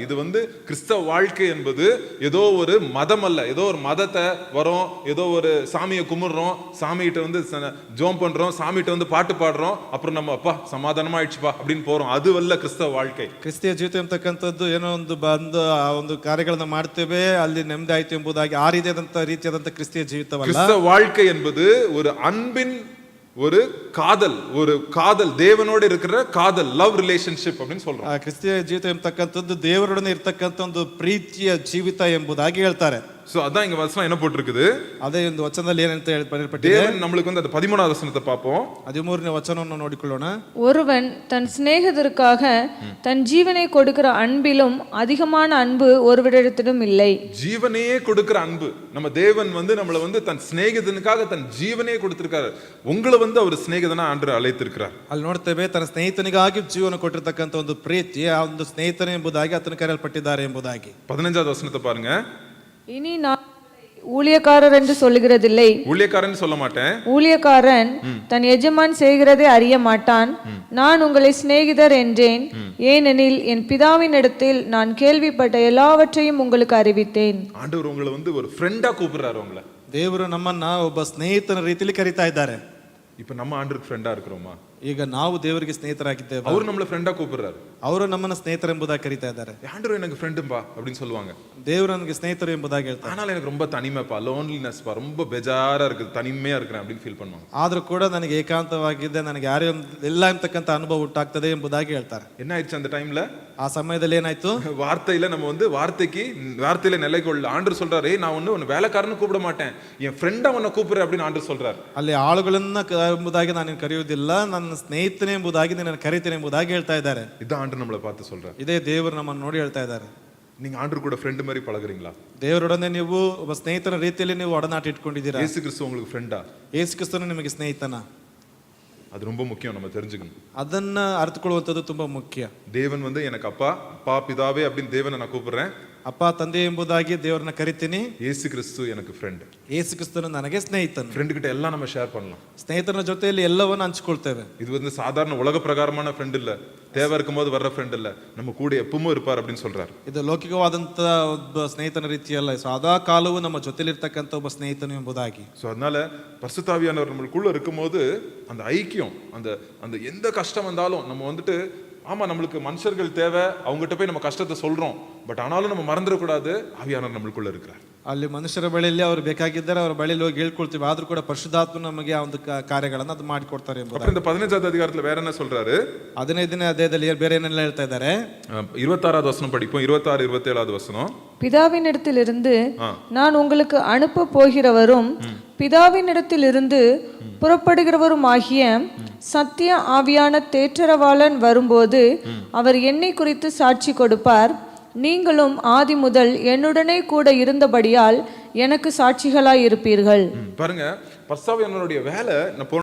இது கிறிஸ்தவ வாழ்க்கை என்பது ஏதோ ஒரு மதம் அல்ல. ஏதோ ஒரு மதத்தை வரோம், ஏதோ ஒரு சாமியை கும்பிடுறோம், சாமிகிட்ட ஜோம் பண்றோம், சாமிகிட்ட பாட்டு பாடுறோம், அப்புறம் நம்ம அப்பா சமாதானமா ஆயிடுச்சுப்பா அப்படின்னு போறோம். அது அல்ல கிறிஸ்தவ வாழ்க்கை. ಕ್ರಿಸ್ತಿಯ ಜೀವಿತ ಎಂಬತಕ್ಕಂಥದ್ದು ಏನೋ ಒಂದು ಬಂದು ಆ ಒಂದು ಕಾರ್ಯಗಳನ್ನ ಮಾಡ್ತೇವೆ, ಅಲ್ಲಿ ನೆಮ್ಮದಿ ಆಯ್ತು ಎಂಬುದಾಗಿ ಆ ರೀತಿಯಾದಂತ ಕ್ರಿಸ್ತಿಯ ಜೀವಿತವಲ್ಲ. கிறிஸ்தவ வாழ்க்கை என்பது ஒரு அன்பின் ஒரு காதல் தேவனோடு இருக்கிற காதல், லவ் ரிலேஷன்ஷிப் அப்படின்னு சொல்றோம். ಕ್ರಿಸ್ತಿಯ ಜೀವಿತ ಎಂಬತಕ್ಕಂಥದ್ದು ದೇವರೊಡನೆ ಇರತಕ್ಕಂಥ ಒಂದು ಪ್ರೀತಿಯ ಜೀವಿತ ಎಂಬುದಾಗಿ ಹೇಳ್ತಾರೆ. சோ அதான் இங்க வசனம் என்ன போட்டிருக்குது, ಅದೇ ಒಂದು ವಚನದಲ್ಲಿ ಏನಂತ ಹೇಳಲ್ಪಟ್ಟಿದೆ. தேவன் நம்மளுக்கு அந்த 13வது வசனத்தை பார்ப்போம். 13ನೇ ವಚನವನ್ನು ನೋಡಿಕೊಳ್ಳೋಣ. ஒருவன் தன் சிநேகிதருக்காக தன் ஜீவனை கொடுக்கிற அன்பிலும் அதிகமான அன்பு ஒருவரிடத்திலும் இல்லை. ஜீவனையே கொடுக்கிற அன்பு. நம்ம தேவன் நம்மள தன் சிநேகிதனுக்காக தன் ஜீவனையே கொடுத்திருக்காரு. உங்களை அவர் சிநேகிதனா ஆண்டு அழைத்திருக்கிறார். ಅಲ್ಲಿ ನೋಡ್ತೇವೆ, ತನ್ನ ಸ್ನೇಹಿತನಿಗಾಗಿ ಜೀವನ ಕೊಟ್ಟಿರ್ತಕ್ಕಂಥ ಒಂದು ಪ್ರೀತಿ, ಆ ಒಂದು ಸ್ನೇಹಿತನೇ ಎಂಬುದಾಗಿ ಆತನ ಕರೆಯಲ್ಪಟ್ಟಿದ್ದಾರೆ ಎಂಬುದಾಗಿ. 15வது வசனத்தை பாருங்க. இனி நான் ஊழியக்காரர் என்று சொல்லுகிறதில்லை. ஊழியக்காரன் சொல்ல மாட்டேன். ஊழியக்காரன் தன் எஜமான் செய்கிறதை அறிய மாட்டான். நான் உங்களை சிநேகிதர் என்றேன், ஏனெனில் என் பிதாவின் இடத்தில் நான் கேள்விப்பட்ட எல்லாவற்றையும் உங்களுக்கு அறிவித்தேன். ஆண்டவர் உங்களை ஒரு ஃப்ரெண்டா கூப்பிடுறாரு. உங்களை ದೇವರು ನಮ್ಮನ್ನ ಒಬ್ಬ ಸ್ನೇಹಿತನ ರೀತಿಯಲ್ಲಿ ಕರೀತಾ ಇದ್ದಾರೆ. இப்ப நம்ம ஆண்டருக்கு ஃப்ரெண்டா இருக்கிறோமா? ಈಗ ನಾವು ದೇವರಿಗೆ ಸ್ನೇಹಿತರಾಗಿದ್ದೇವೆ. ಅವರು நம்மள ಫ್ರೆಂಡಾ ಕೂಪಿರ್றாரு. ಅವರು ನಮ್ಮನ್ನ ಸ್ನೇಹಿತರು ಎಂಬುದಾಗಿ ಕರೀತಾ ಇದ್ದಾರೆ. ஆண்டவர் எனக்கு ஃப்ரெண்டும்பா அப்படின்னு சொல்லுவாங்க. ದೇವರು ನನಗೆ ಸ್ನೇಹಿತರು ಎಂಬುದಾಗಿ ಹೇಳ್ತಾರೆ. ஆனால் எனக்கு ரொம்ப தனிமைப்பா, லோன்லினஸ் பா, ரொம்ப ಬೇಜಾರಾ இருக்குது, தனிமையா இருக்கிறேன் அப்படின்னு ಫೀಲ್ பண்ணுவாங்க. ಆದರೂ ಕೂಡ ನನಗೆ ಏಕಾಂತವಾಗಿದೆ, ನನಗೆ ಯಾರು ಇಲ್ಲ ಅಂತಕ್ಕಂಥ ಅನುಭವ ಉಂಟಾಗ್ತದೆ ಎಂಬುದಾಗಿ ಹೇಳ್ತಾರೆ. என்ன ஆயிடுச்சு அந்த டைம்ல? ಆ ಸಮಯದಲ್ಲಿ ಏನಾಯ್ತು? வார்த்தையில நம்ம வார்த்தையில நிலைகொள்ள ஆண்டவர் சொல்றாரு, நான் உன்னை வேலைக்காரன்னு கூப்பிட மாட்டேன், என் ஃப்ரெண்டா உன்னை கூப்பிடுறேன் அப்படின்னு ஆண்டவர் சொல்றாரு. ಅಲ್ಲಿ ಆಳುಗಳನ್ನ ಎಂಬುದಾಗಿ ನಾನು ಕರೆಯುವುದಿಲ್ಲ, ನನ್ನ ಸ್ನೇಹಿತನೇ ಎಂಬುದಾಗಿ ನಿನ್ನನ್ನು ಕರೀತೇನೆ ಎಂಬುದಾಗಿ ಹೇಳ್ತಾ ಇದ್ದಾರೆ. இதான் ஆண்டவர் நம்மளை பார்த்து சொல்றாரு. ಇದೇ ದೇವರು ನಮ್ಮನ್ನು ನೋಡಿ ಹೇಳ್ತಾ ಇದ್ದಾರೆ. நீங்க ஆண்டவர் கூட ஃப்ரெண்ட் மாதிரி பழகுறீங்களா? ದೇವರೊಡನೆ ನೀವು ಒಬ್ಬ ಸ್ನೇಹಿತನ ರೀತಿಯಲ್ಲಿ ನೀವು ಒಡನಾಟ ಇಟ್ಕೊಂಡಿದ್ದೀರಾ? ಯೇಸು ಕ್ರಿಸ್ತು உங்களுக்கு ஃப்ரெண்டா? ಯೇಸು ಕ್ರಿಸ್ತನು ನಿಮಗೆ ಸ್ನೇಹಿತನ? அது ரொம்ப முக்கியம், நம்ம தெரிஞ்சுக்கணும். ಅದನ್ನ ಅರ್ಥಕೊಳ್ಳುವಂಥದ್ದು ತುಂಬಾ ಮುಖ್ಯ. தேவன் எனக்கு அப்பா பிதாவே அப்படின்னு தேவனை நான் கூப்பிடுறேன். ಅಪ್ಪ ತಂದೆ ಎಂಬುದಾಗಿ ದೇವರನ್ನ ಕರಿತೀನಿ. ಯೇಸು ಕ್ರಿಸ್ತು எனக்கு ಫ್ರೆಂಡ್. ಯೇಸು ಕ್ರಿಸ್ತನು ನನಗೆ ಸ್ನೇಹಿತನು. ಫ್ರೆಂಡ್ கிட்ட எல்லாம் நம்ம ஷேர் பண்ணலாம். ಸ್ನೇಹಿತನ ಜೊತೆಯಲ್ಲಿ ಎಲ್ಲವನ್ನ ಹಂಚಿಕೊಳ್ತೇವೆ. இது சாதாரண உலக பிரகாரமான ಫ್ರೆಂಡ್ இல்ல, தேவை இருக்கும்போது வர்ற ಫ್ರೆಂಡ್ இல்ல, நம்ம கூட எப்பவும் இருப்பார் அப்படின்னு சொல்றாரு. ಇದು ಲೌಕಿಕವಾದಂತ ಒಬ್ಬ ಸ್ನೇಹಿತನ ರೀತಿಯಲ್ಲ, ಸದಾ ಕಾಲವೂ ನಮ್ಮ ಜೊತೆಲಿರ್ತಕ್ಕಂಥ ಒಬ್ಬ ಸ್ನೇಹಿತನು ಎಂಬುದಾಗಿ. ஸோ அதனால பரிசுத்தாவியானவர் நம்மளுக்குள்ள இருக்கும்போது அந்த ஐக்கியம், அந்த எந்த கஷ்டம் வந்தாலும் நம்ம ஆமா நம்மளுக்கு மனுஷர்கள் தேவை, அவங்ககிட்ட போய் நம்ம கஷ்டத்தை சொல்றோம், பட் ஆனாலும் நம்ம மறந்துடக்கூடாது, ஆவியானவர் நம்மளுக்குள்ள இருக்கிறார். ಅಲ್ಲಿ ಮನುಷ್ಯರ ಬಳಿಯಲ್ಲಿ ಅವರು ಬೇಕಾಗಿದ್ದಾರೆ, ಅವರ ಬಳಿಯಲ್ಲಿ ಹೋಗಿ ಹೇಳ್ಕೊಳ್ತೀವಿ, ಆದ್ರೂ ಕೂಡ ಪರಿಶುದ್ಧಾತ್ಮ ನಮಗೆ ಆ ಒಂದು ಕಾರ್ಯಗಳನ್ನು ಅದು ಮಾಡಿಕೊಡ್ತಾರೆ ಎಂಬುದು. இந்த 15வது அதிகாரத்துல வேற என்ன சொல்றாரு? 15ನೇ ಅಧ್ಯಾಯದಲ್ಲಿ ಬೇರೆ ಏನೆಲ್ಲ ಹೇಳ್ತಾ ಇದ್ದಾರೆ? 26வது வசனம் படிப்போம். 26 27வது வசனம். பிதாவினிடத்திலிருந்து நான் உங்களுக்கு அனுப்ப போகிறவரும் பிதாவினிடத்திலிருந்து புறப்படுகிறவரும் ஆகிய சத்திய ஆவியான தேற்றரவாளன் வரும்போது அவர் என்னை குறித்து சாட்சி கொடுப்பார். நீங்களும் ஆதி முதல் என்னுடனே கூட இருந்தபடியால் எனக்கு சாட்சிகளாய் இருப்பீர்கள். பாருங்க, பரிசுத்தாவியானவருடைய வேலை